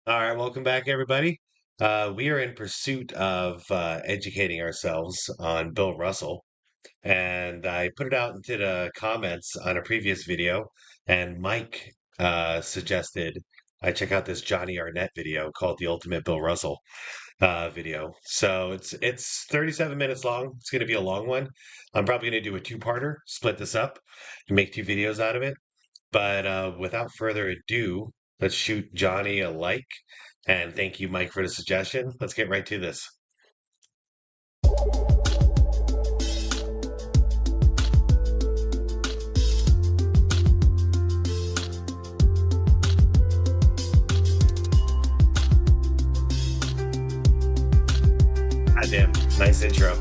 All right, welcome back, everybody. We are in pursuit of educating ourselves on Bill Russell, and I put it out into the comments on a previous video, and Mike suggested I check out this Johnny Arnett video called "The Ultimate Bill Russell" video. So it's 37 minutes long. It's going to be a long one. I'm probably going to do a two-parter, split this up, and make two videos out of it. But without further ado, let's shoot Johnny a like. And thank you, Mike, for the suggestion. Let's get right to this. Goddamn, nice intro.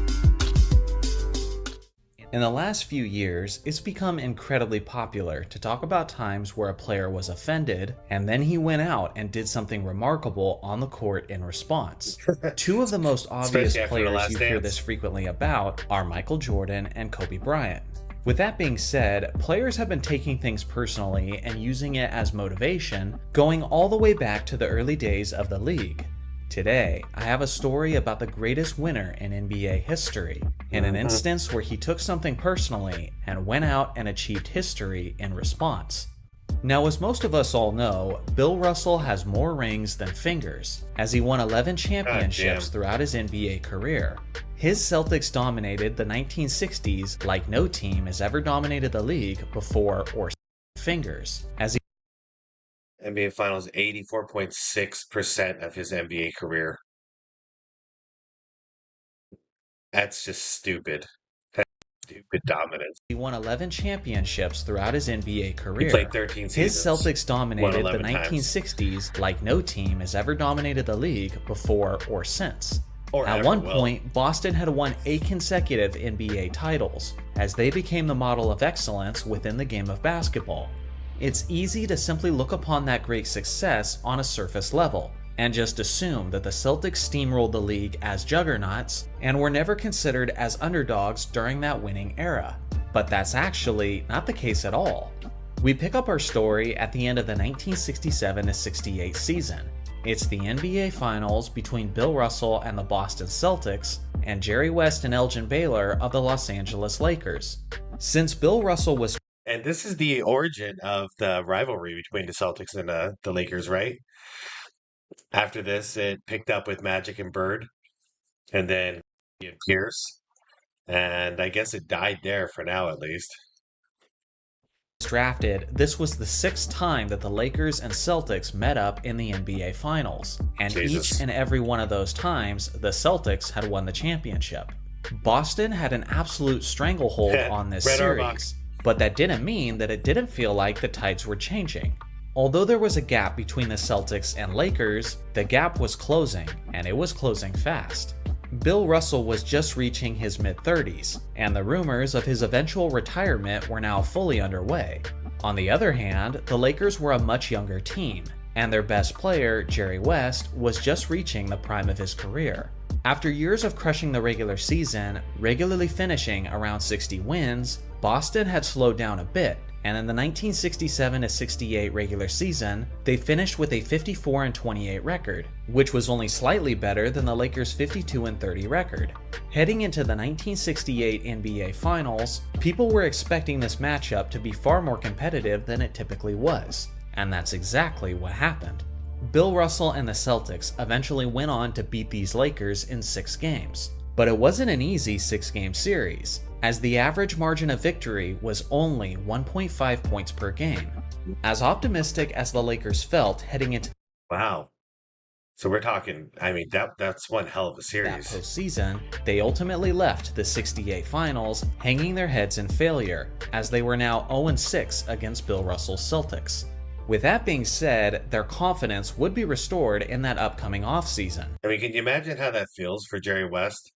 In the last few years, it's become incredibly popular to talk about times where a player was offended and then he went out and did something remarkable on the court in response. Two of the most obvious players you hear this frequently about are Michael Jordan and Kobe Bryant. With that being said, players have been taking things personally and using it as motivation, going all the way back to the early days of the league. Today, I have a story about the greatest winner in NBA history, in an instance where he took something personally and went out and achieved history in response. Now, as most of us all know, Bill Russell has more rings than fingers, as he won 11 championships throughout his NBA career. His Celtics dominated the 1960s like no team has ever dominated the league before or fingers, as he NBA Finals 84.6% of his NBA career. That's just stupid. That's stupid dominance. He won 11 championships throughout his NBA career. He played 13 seasons. His Celtics dominated the 1960s like no team has ever dominated the league before or since. At one point, Boston had won 8 consecutive NBA titles, as they became the model of excellence within the game of basketball. It's easy to simply look upon that great success on a surface level, and just assume that the Celtics steamrolled the league as juggernauts and were never considered as underdogs during that winning era. But that's actually not the case at all. We pick up our story at the end of the 1967-68 season. It's the NBA Finals between Bill Russell and the Boston Celtics, and Jerry West and Elgin Baylor of the Los Angeles Lakers. Since Bill Russell was And this is the origin of the rivalry between the Celtics and the Lakers, right? After this, it picked up with Magic and Bird, and then Pierce, and I guess it died there for now, at least. Drafted, this was the 6th time that the Lakers and Celtics met up in the NBA Finals, and each and every one of those times, the Celtics had won the championship. Boston had an absolute stranglehold on this series, but that didn't mean that it didn't feel like the tides were changing. Although there was a gap between the Celtics and Lakers, the gap was closing, and it was closing fast. Bill Russell was just reaching his mid-30s, and the rumors of his eventual retirement were now fully underway. On the other hand, the Lakers were a much younger team, and their best player, Jerry West, was just reaching the prime of his career. After years of crushing the regular season, regularly finishing around 60 wins, Boston had slowed down a bit, and in the 1967-68 regular season, they finished with a 54-28 record, which was only slightly better than the Lakers' 52-30 record. Heading into the 1968 NBA Finals, people were expecting this matchup to be far more competitive than it typically was, and that's exactly what happened. Bill Russell and the Celtics eventually went on to beat these Lakers in 6 games. But it wasn't an easy 6-game series, as the average margin of victory was only 1.5 points per game. As optimistic as the Lakers felt heading into Wow. So we're talking, I mean, that's one hell of a series. That postseason, they ultimately left the 68 Finals hanging their heads in failure, as they were now 0-6 against Bill Russell's Celtics. With that being said, their confidence would be restored in that upcoming offseason. I mean, can you imagine how that feels for Jerry West?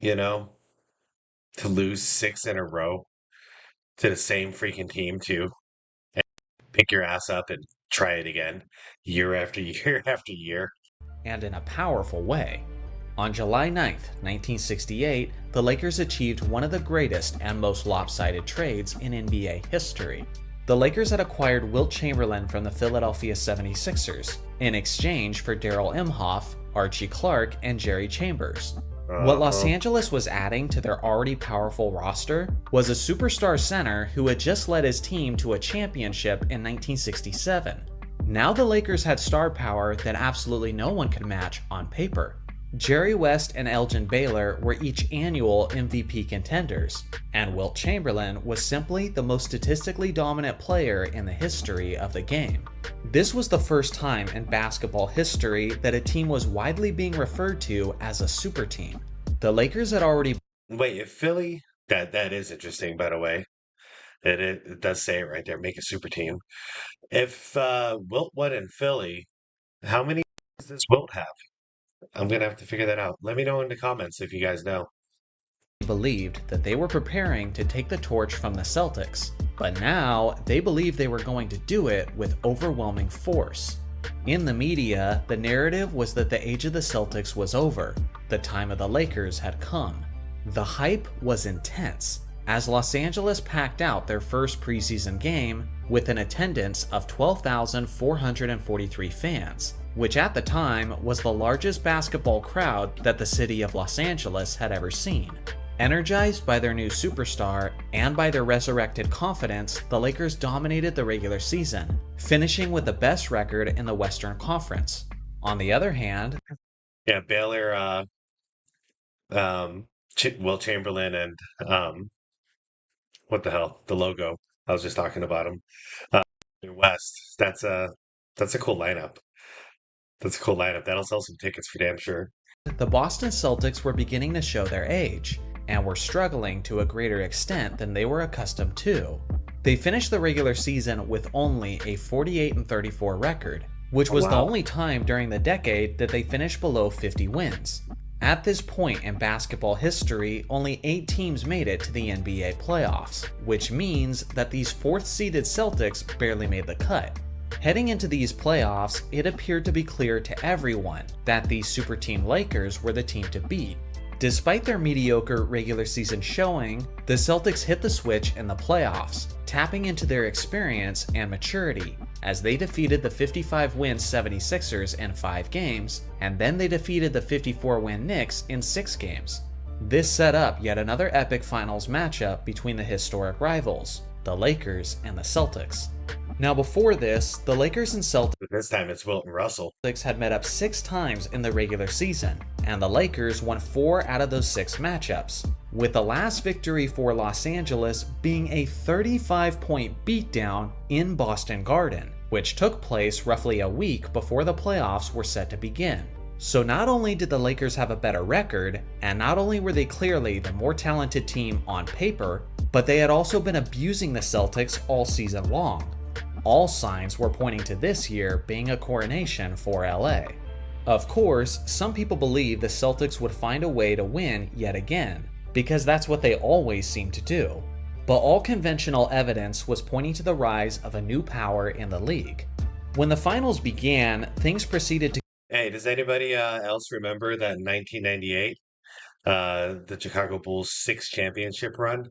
You know, to lose 6 in a row to the same freaking team, too, and pick your ass up and try it again, year after year after year. And in a powerful way. On July 9th, 1968, the Lakers achieved one of the greatest and most lopsided trades in NBA history. The Lakers had acquired Wilt Chamberlain from the Philadelphia 76ers in exchange for Darrell Imhoff, Archie Clark, and Jerry Chambers. What Los Angeles was adding to their already powerful roster was a superstar center who had just led his team to a championship in 1967. Now the Lakers had star power that absolutely no one could match on paper. Jerry West and Elgin Baylor were each annual MVP contenders, and Wilt Chamberlain was simply the most statistically dominant player in the history of the game. This was the first time in basketball history that a team was widely being referred to as a super team. The Lakers had already... Wait, if Philly... That is interesting, by the way. It does say it right there, make a super team. If Wilt won in Philly, how many does Wilt have? I'm gonna have to figure that out. Let me know in the comments if you guys know. Believed that they were preparing to take the torch from the Celtics, but now they believed they were going to do it with overwhelming force. In the media, the narrative was that the age of the Celtics was over, the time of the Lakers had come. The hype was intense, as Los Angeles packed out their first preseason game with an attendance of 12,443 fans, which at the time was the largest basketball crowd that the city of Los Angeles had ever seen. Energized by their new superstar and by their resurrected confidence, the Lakers dominated the regular season, finishing with the best record in the Western Conference. On the other hand, yeah, Baylor, Wilt Chamberlain, and what the hell, the logo. I was just talking about him. West. That's a cool lineup. That's a cool lineup. That'll sell some tickets for damn sure. The Boston Celtics were beginning to show their age, and were struggling to a greater extent than they were accustomed to. They finished the regular season with only a 48-34 record, which was the only time during the decade that they finished below 50 wins. At this point in basketball history, only 8 teams made it to the NBA playoffs, which means that these 4th-seeded Celtics barely made the cut. Heading into these playoffs, it appeared to be clear to everyone that the super team Lakers were the team to beat. Despite their mediocre regular season showing, the Celtics hit the switch in the playoffs, tapping into their experience and maturity, as they defeated the 55-win 76ers in 5 games, and then they defeated the 54-win Knicks in 6 games. This set up yet another epic finals matchup between the historic rivals, the Lakers and the Celtics. Now before this, the Lakers and Celtics this time it's Wilt and Russell had met up 6 times in the regular season, and the Lakers won 4 out of those 6 matchups, with the last victory for Los Angeles being a 35-point beatdown in Boston Garden, which took place roughly a week before the playoffs were set to begin. So not only did the Lakers have a better record, and not only were they clearly the more talented team on paper, but they had also been abusing the Celtics all season long. All signs were pointing to this year being a coronation for LA. Of course, some people believe the Celtics would find a way to win yet again, because that's what they always seem to do. But all conventional evidence was pointing to the rise of a new power in the league. When the finals began, things proceeded to... Hey, does anybody else remember that in 1998, the Chicago Bulls 6 championship run?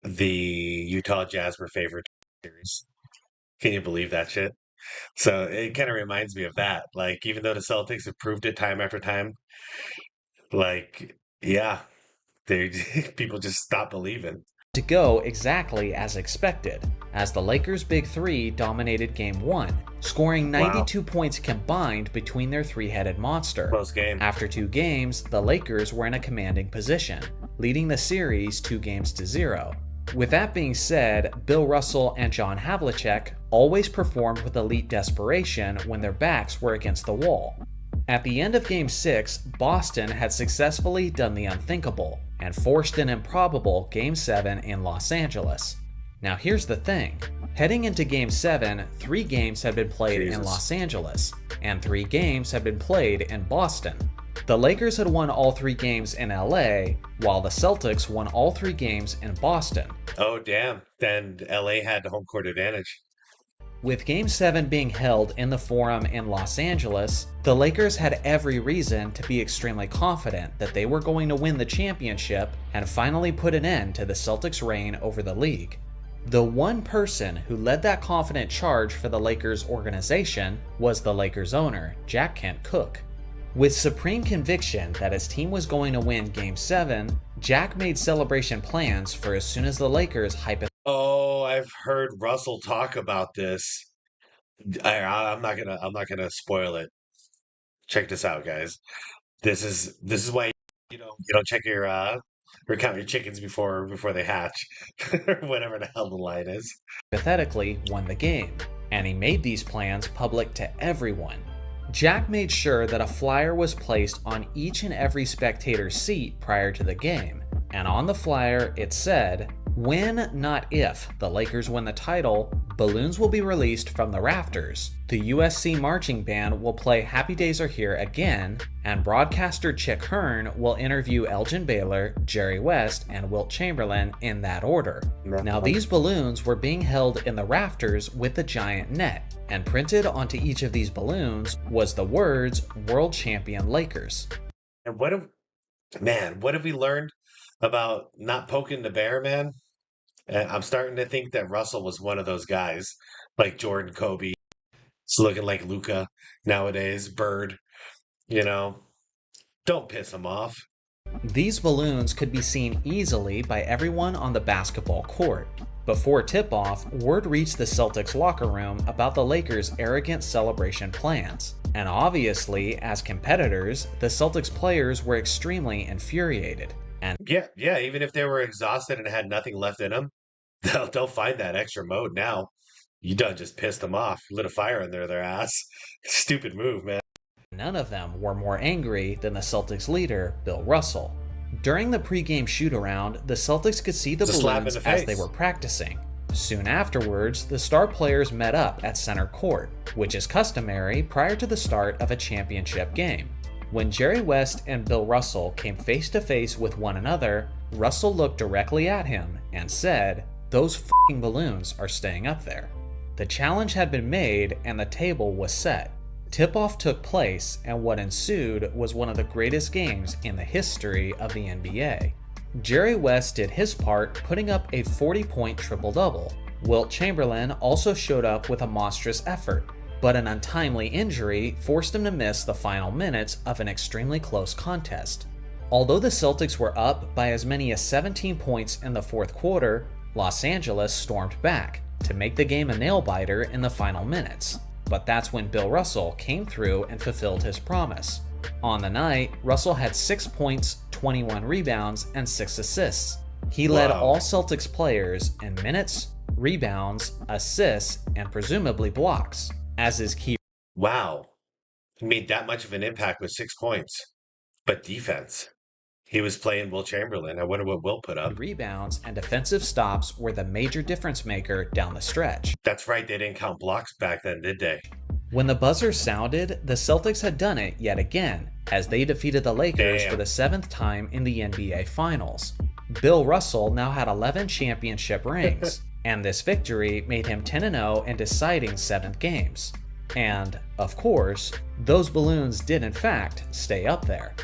The Utah Jazz were favored series. Can you believe that shit? So it kind of reminds me of that. Like, even though the Celtics have proved it time after time, like, yeah, they people just stop believing. To go exactly as expected, as the Lakers' Big Three dominated Game 1, scoring 92 points combined between their three-headed monster. Close game. After 2 games, the Lakers were in a commanding position, leading the series 2-0. With that being said, Bill Russell and John Havlicek always performed with elite desperation when their backs were against the wall. At the end of Game 6, Boston had successfully done the unthinkable and forced an improbable Game 7 in Los Angeles. Now here's the thing. Heading into Game 7, 3 games had been played in Los Angeles, and 3 games had been played in Boston. The Lakers had won all 3 games in LA, while the Celtics won all 3 games in Boston. Oh, damn. Then LA had the home court advantage. With Game 7 being held in the Forum in Los Angeles, the Lakers had every reason to be extremely confident that they were going to win the championship and finally put an end to the Celtics' reign over the league. The one person who led that confident charge for the Lakers organization was the Lakers owner, Jack Kent Cooke. With supreme conviction that his team was going to win Game 7, Jack made celebration plans for as soon as the Lakers Oh, I've heard Russell talk about this. I'm not gonna spoil it. Check this out, guys. This is why you don't check your or count your chickens before they hatch, or whatever the hell the line is. hypothetically won the game, and he made these plans public to everyone. Jack made sure that a flyer was placed on each and every spectator's seat prior to the game, and on the flyer it said, "When, not if, the Lakers win the title, balloons will be released from the rafters, the USC marching band will play Happy Days Are Here again, and broadcaster Chick Hearn will interview Elgin Baylor, Jerry West, and Wilt Chamberlain in that order." Now these balloons were being held in the rafters with the giant net, and printed onto each of these balloons was the words "World Champion Lakers." And what have we learned about not poking the bear, man? And I'm starting to think that Russell was one of those guys, like Jordan, Kobe. It's looking like Luca nowadays, Bird. You know, don't piss him off. These balloons could be seen easily by everyone on the basketball court. Before tip-off, word reached the Celtics locker room about the Lakers' arrogant celebration plans. And obviously, as competitors, the Celtics players were extremely infuriated. And Yeah. Even if they were exhausted and had nothing left in them, they'll find that extra mode now. You done just pissed them off, lit a fire under their ass. Stupid move, man. none of them were more angry than the Celtics leader, Bill Russell. During the pregame shoot-around, the Celtics could see the It's a slap in balloons the as face. they were practicing. Soon afterwards, the star players met up at center court, which is customary prior to the start of a championship game. When Jerry West and Bill Russell came face to face with one another, Russell looked directly at him and said, "Those f***ing balloons are staying up there." The challenge had been made and the table was set. Tip-off took place, and what ensued was one of the greatest games in the history of the NBA. Jerry West did his part, putting up a 40-point triple-double. Wilt Chamberlain also showed up with a monstrous effort, but an untimely injury forced him to miss the final minutes of an extremely close contest. Although the Celtics were up by as many as 17 points in the fourth quarter, Los Angeles stormed back to make the game a nail-biter in the final minutes. But that's when Bill Russell came through and fulfilled his promise. On the night, Russell had 6 points, 21 rebounds, and 6 assists. He led Wow. all Celtics players in minutes, rebounds, assists, and presumably blocks, as his key Wow. He made that much of an impact with 6 points. But defense. He was playing Will Chamberlain. I wonder what Will put up. rebounds and defensive stops were the major difference maker down the stretch. That's right, they didn't count blocks back then, did they? When the buzzer sounded, the Celtics had done it yet again, as they defeated the Lakers Damn. for the 7th time in the NBA Finals. Bill Russell now had 11 championship rings, and this victory made him 10-0 in deciding 7th games. And, of course, those balloons did in fact stay up there.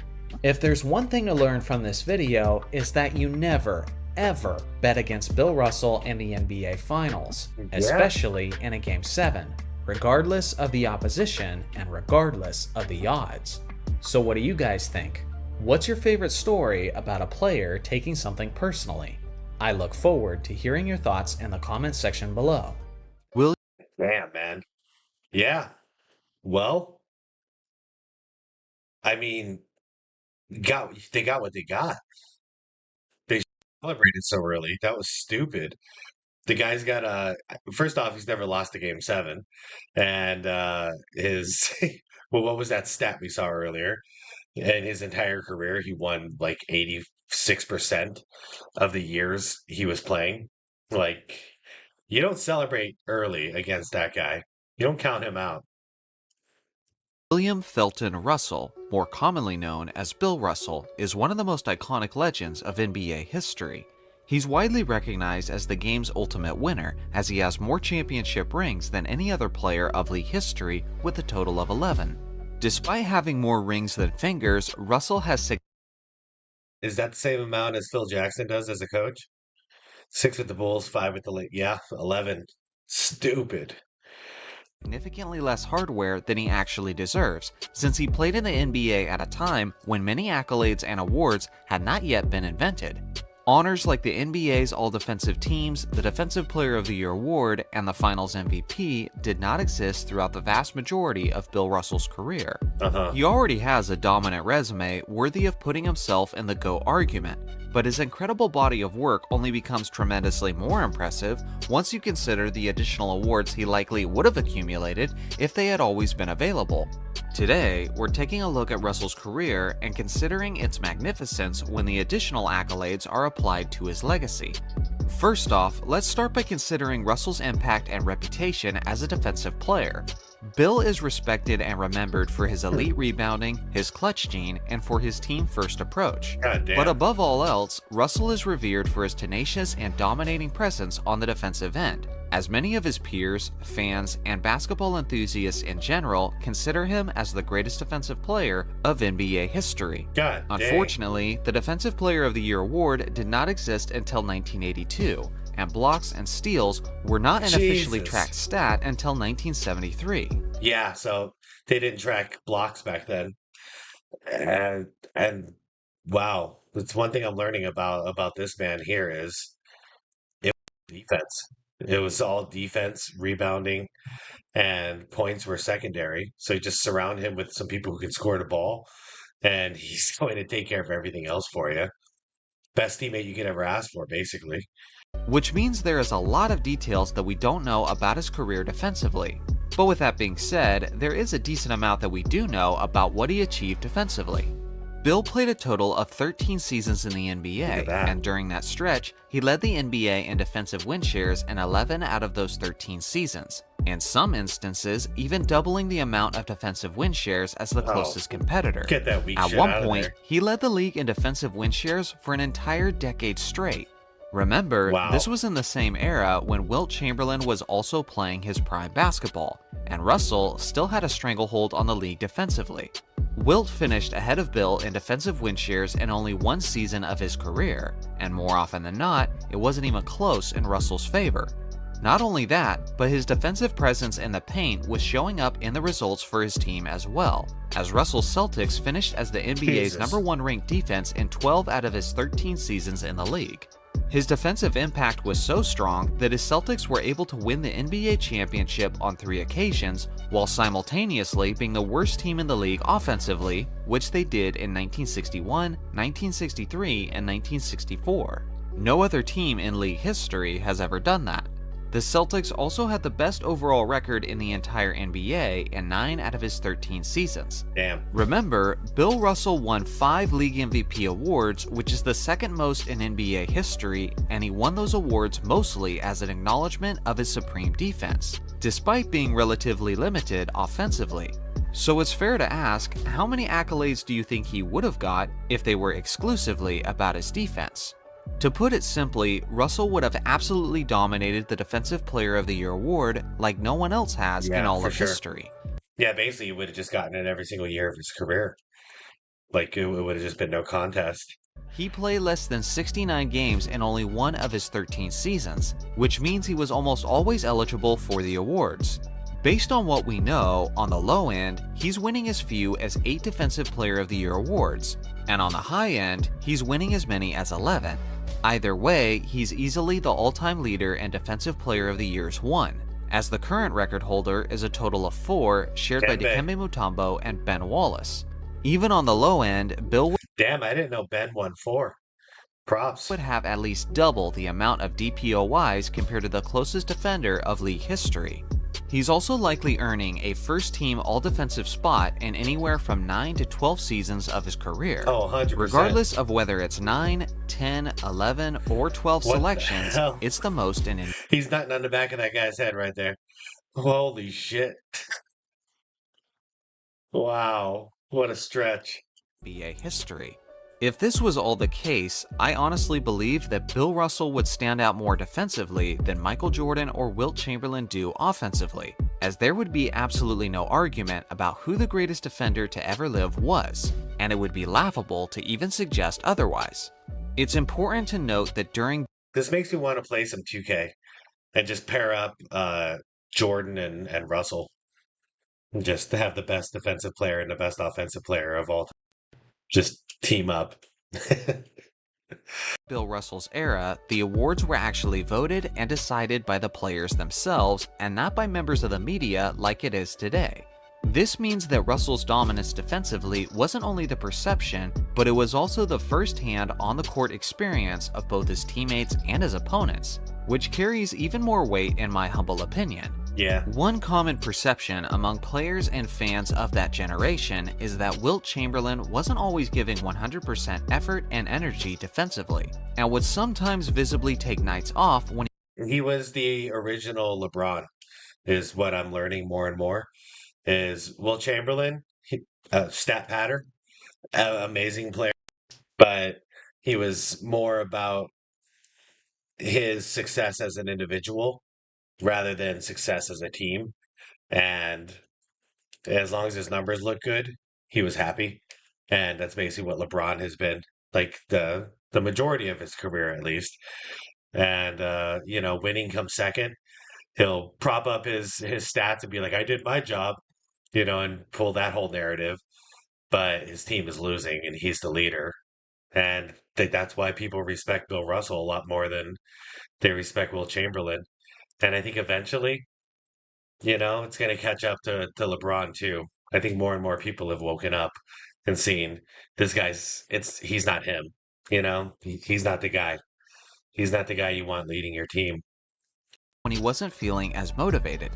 If there's one thing to learn from this video, is that you never, ever bet against Bill Russell in the NBA Finals, especially in a Game 7, regardless of the opposition and regardless of the odds. So what do you guys think? What's your favorite story about a player taking something personally? I look forward to hearing your thoughts in the comment section below. Damn, man. Yeah. Well, I mean, they got what they got. They celebrated so early. That was stupid. The guy's got first off, he's never lost a game 7. And his well, what was that stat we saw earlier? In his entire career, he won like 86% of the years he was playing. Like, you don't celebrate early against that guy. You don't count him out. William Felton Russell, more commonly known as Bill Russell, is one of the most iconic legends of NBA history. He's widely recognized as the game's ultimate winner, as he has more championship rings than any other player of league history with a total of 11. Despite having more rings than fingers, Russell has Is that the same amount as Phil Jackson does as a coach? 6 with the Bulls, 5 with the yeah, 11. Stupid. Significantly less hardware than he actually deserves, since he played in the NBA at a time when many accolades and awards had not yet been invented. Honors like the NBA's All-Defensive Teams, the Defensive Player of the Year award, and the Finals MVP did not exist throughout the vast majority of Bill Russell's career. He already has a dominant resume worthy of putting himself in the GOAT argument, but his incredible body of work only becomes tremendously more impressive once you consider the additional awards he likely would have accumulated if they had always been available. Today, we're taking a look at Russell's career and considering its magnificence when the additional accolades are applied to his legacy. First off, let's start by considering Russell's impact and reputation as a defensive player. Bill is respected and remembered for his elite rebounding, his clutch gene, and for his team-first approach. But above all else, Russell is revered for his tenacious and dominating presence on the defensive end, as many of his peers, fans, and basketball enthusiasts in general consider him as the greatest defensive player of NBA history. Unfortunately, the Defensive Player of the Year award did not exist until 1982, and blocks and steals were not an officially tracked stat until 1973. Yeah, so they didn't track blocks back then. And wow, that's one thing I'm learning about this man here is it was defense. It was all defense, rebounding, and points were secondary. So you just surround him with some people who can score the ball, and he's going to take care of everything else for you. Best teammate you could ever ask for, basically. Which means there is a lot of details that we don't know about his career defensively. But with that being said, there is a decent amount that we do know about what he achieved defensively. Bill played a total of 13 seasons in the NBA, and during that stretch, he led the NBA in defensive win shares in 11 out of those 13 seasons, in some instances even doubling the amount of defensive win shares as the closest competitor. Get that weak At shit one out of point, there. he led the league in defensive win shares for an entire decade straight. Remember, this was in the same era when Wilt Chamberlain was also playing his prime basketball, and Russell still had a stranglehold on the league defensively. Wilt finished ahead of Bill in defensive win shares in only one season of his career, and more often than not, it wasn't even close in Russell's favor. Not only that, but his defensive presence in the paint was showing up in the results for his team as well, as Russell's Celtics finished as the NBA's #1 ranked defense in 12 out of his 13 seasons in the league. His defensive impact was so strong that his Celtics were able to win the NBA championship on 3 occasions, while simultaneously being the worst team in the league offensively, which they did in 1961, 1963, and 1964. No other team in league history has ever done that. The Celtics also had the best overall record in the entire NBA in 9 out of his 13 seasons. Remember, Bill Russell won 5 league MVP awards, which is the second most in NBA history, and he won those awards mostly as an acknowledgement of his supreme defense, despite being relatively limited offensively. So it's fair to ask, how many accolades do you think he would have got if they were exclusively about his defense? To put it simply, Russell would have absolutely dominated the Defensive Player of the Year award like no one else has in all of history. Yeah, basically, he would have just gotten it every single year of his career. Like, it would have just been no contest. He played less than 69 games in only one of his 13 seasons, which means he was almost always eligible for the awards. Based on what we know, on the low end, he's winning as few as 8 Defensive Player of the Year awards, and on the high end, he's winning as many as 11. Either way, he's easily the all-time leader in Defensive Player of the Year's 1, as the current record holder is a total of 4 shared by Dikembe Mutombo and Ben Wallace. Even on the low end, Bill Damn, I didn't know Ben won 4. Props. Would have at least double the amount of DPOYs compared to the closest defender of league history. He's also likely earning a first-team all-defensive spot in anywhere from 9 to 12 seasons of his career. 100%. Regardless of whether it's 9, 10, 11, or 12 selections, it's the most in He's nutting on the back of that guy's head right there. Holy shit. Wow, what a stretch. NBA history. If this was all the case, I honestly believe that Bill Russell would stand out more defensively than Michael Jordan or Wilt Chamberlain do offensively, as there would be absolutely no argument about who the greatest defender to ever live was, and it would be laughable to even suggest otherwise. It's important to note that during This makes me want to play some 2K and just pair up Jordan and Russell, and just to have the best defensive player and the best offensive player of all time. Just team up. Bill Russell's era, the awards were actually voted and decided by the players themselves and not by members of the media like it is today. This means that Russell's dominance defensively wasn't only the perception, but it was also the first-hand on-the-court experience of both his teammates and his opponents, which carries even more weight in my humble opinion. Yeah. One common perception among players and fans of that generation is that Wilt Chamberlain wasn't always giving 100% effort and energy defensively, and would sometimes visibly take nights off when He was the original LeBron, is what I'm learning more and more. Is Will Chamberlain, stat pattern, amazing player, but he was more about his success as an individual rather than success as a team. And as long as his numbers look good, he was happy. And that's basically what LeBron has been, like the majority of his career at least. And winning comes second. He'll prop up his stats and be like, I did my job, and pull that whole narrative. But his team is losing and he's the leader. And I think that's why people respect Bill Russell a lot more than they respect Will Chamberlain. And I think eventually, it's going to catch up to LeBron too. I think more and more people have woken up and seen this he's not him. He's not the guy. He's not the guy you want leading your team. he wasn't feeling as motivated.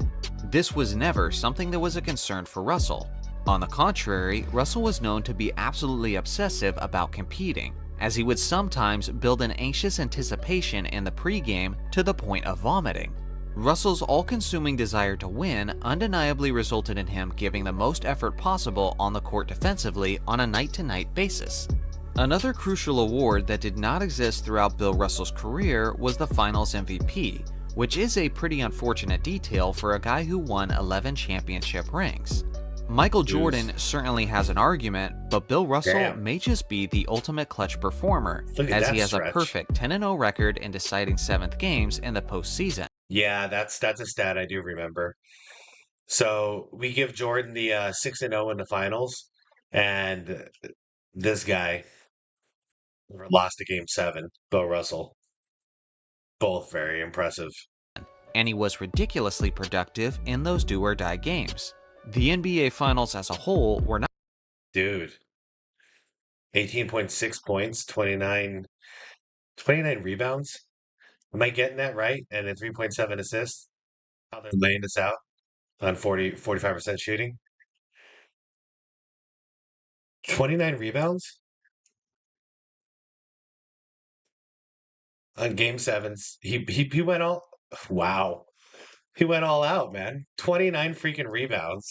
This was never something that was a concern for Russell. On the contrary, Russell was known to be absolutely obsessive about competing, as he would sometimes build an anxious anticipation in the pregame to the point of vomiting. Russell's all-consuming desire to win undeniably resulted in him giving the most effort possible on the court defensively on a night-to-night basis. Another crucial award that did not exist throughout Bill Russell's career was the Finals MVP, which is a pretty unfortunate detail for a guy who won 11 championship rings. Michael Jordan certainly has an argument, but Bill Russell may just be the ultimate clutch performer, as he has a perfect 10-0 record in deciding 7th games in the postseason. Yeah, that's a stat I do remember. So we give Jordan the 6-0 in the finals, and this guy lost to Game 7, Bill Russell. Both very impressive. And he was ridiculously productive in those do-or-die games. The NBA Finals as a whole were not... Dude. 18.6 points, 29 rebounds. Am I getting that right? And a 3.7 assists? How they're laying this out on 45% shooting? 29 rebounds? On Game 7s. He went all... Wow. He went all out, man. 29 freaking rebounds.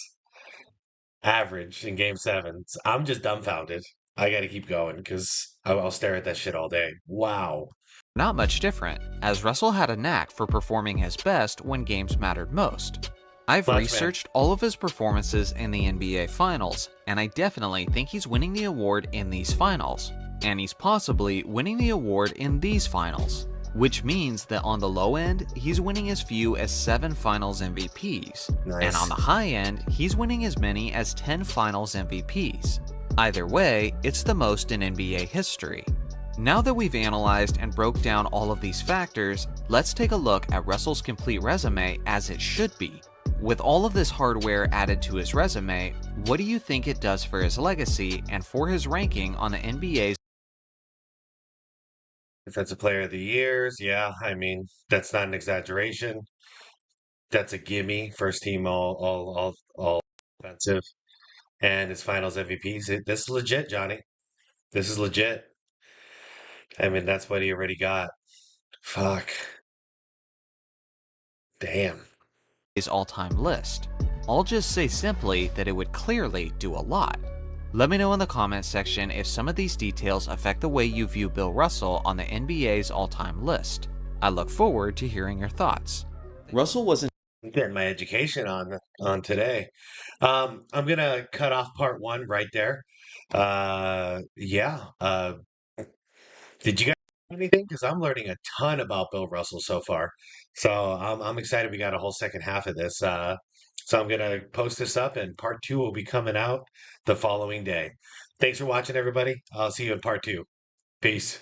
Average in Game 7s. I'm just dumbfounded. I got to keep going because I'll stare at that shit all day. Wow. Not much different, as Russell had a knack for performing his best when games mattered most. I've researched all of his performances in the NBA Finals, and I definitely think he's winning the award in these finals, and he's possibly winning the award in these finals, which means that on the low end, he's winning as few as 7 Finals MVPs, and on the high end, he's winning as many as 10 Finals MVPs. Either way, it's the most in NBA history. Now that we've analyzed and broke down all of these factors, let's take a look at Russell's complete resume as it should be. With all of this hardware added to his resume, what do you think it does for his legacy and for his ranking on the NBA's Defensive Player of the Years? Yeah, I mean, that's not an exaggeration. That's a gimme. First team all offensive. And his finals MVPs. This is legit, Johnny. This is legit. I mean, that's what he already got. Fuck. Damn. all-time list? I'll just say simply that it would clearly do a lot. Let me know in the comments section if some of these details affect the way you view Bill Russell on the NBA's all-time list. I look forward to hearing your thoughts. Russell wasn't getting my education on today. I'm gonna cut off part 1 right there. Yeah. Did you guys anything because I'm learning a ton about Bill Russell so far. So I'm excited. We got a whole second half of this. So I'm gonna post this up, and part two will be coming out the following day. Thanks for watching, everybody. I'll see you in part two. Peace.